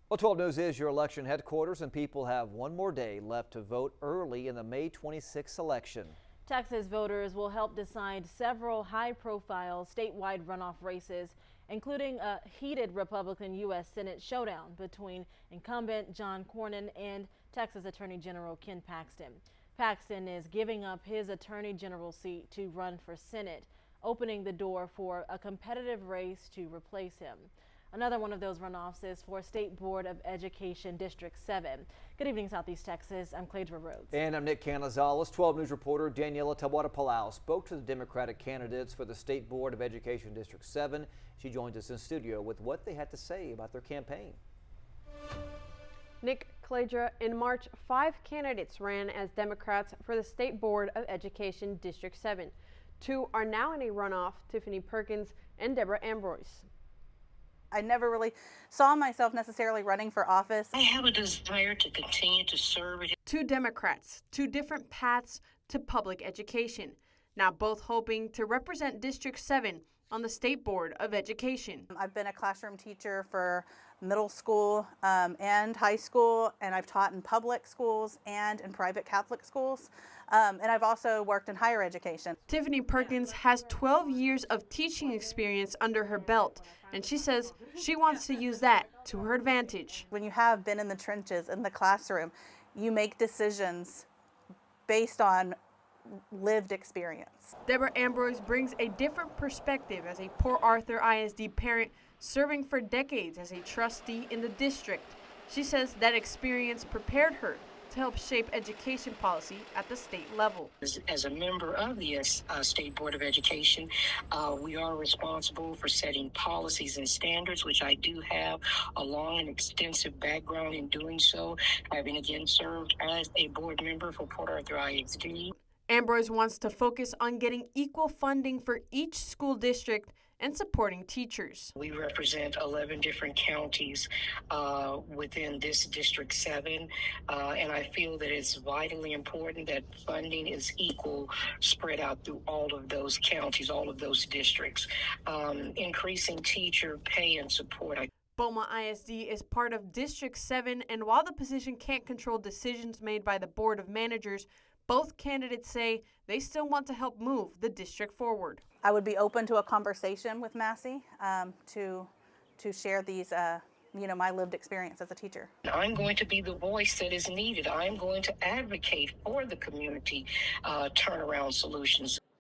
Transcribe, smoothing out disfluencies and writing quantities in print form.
Well, 12 News is your election headquarters, and people have one more day left to vote early in the May 26 election. Texas voters will help decide several high-profile statewide runoff races, including a heated Republican U.S. Senate showdown between incumbent John Cornyn and Texas Attorney General Ken Paxton. Paxton is giving up his Attorney General seat to run for Senate, opening the door for a competitive race to replace him. Another one of those runoffs is for State Board of Education District 7. Good evening, Southeast Texas. I'm Debra Rhodes. And I'm Nick Canizales. 12 News reporter Daniela Tawada-Palau spoke to the Democratic candidates for the State Board of Education District 7. She joins us in studio with what they had to say about their campaign. Nick, Debra, in March, 5 candidates ran as Democrats for the State Board of Education District 7. 2 are now in a runoff, Tiffany Perkinz and Debra Ambroise. I never really saw myself necessarily running for office. I have a desire to continue to serve. 2 Democrats, 2 different paths to public education, now both hoping to represent District 7 on the State Board of Education. I've been a classroom teacher for middle school and high school, and I've taught in public schools and in private Catholic schools, and I've also worked in higher education. Tiffany Perkins has 12 years of teaching experience under her belt, and she says she wants to use that to her advantage. When you have been in the trenches, in the classroom, you make decisions based on lived experience. Debra Ambroise brings a different perspective as a Port Arthur ISD parent serving for decades as a trustee in the district. She says that experience prepared her to help shape education policy at the state level. As a member of the State Board of Education, we are responsible for setting policies and standards, which I do have a long and extensive background in doing so, having again served as a board member for Port Arthur ISD. Ambroise wants to focus on getting equal funding for each school district and supporting teachers. We represent 11 different counties within this District 7, and I feel that it's vitally important that funding is equal, spread out through all of those counties, all of those districts. Increasing teacher pay and support. Beaumont ISD is part of District 7, and while the position can't control decisions made by the Board of Managers, both candidates say they still want to help move the district forward. I would be open to a conversation with Massey to share these, my lived experience as a teacher. I'm going to be the voice that is needed. I'm going to advocate for the community turnaround solutions.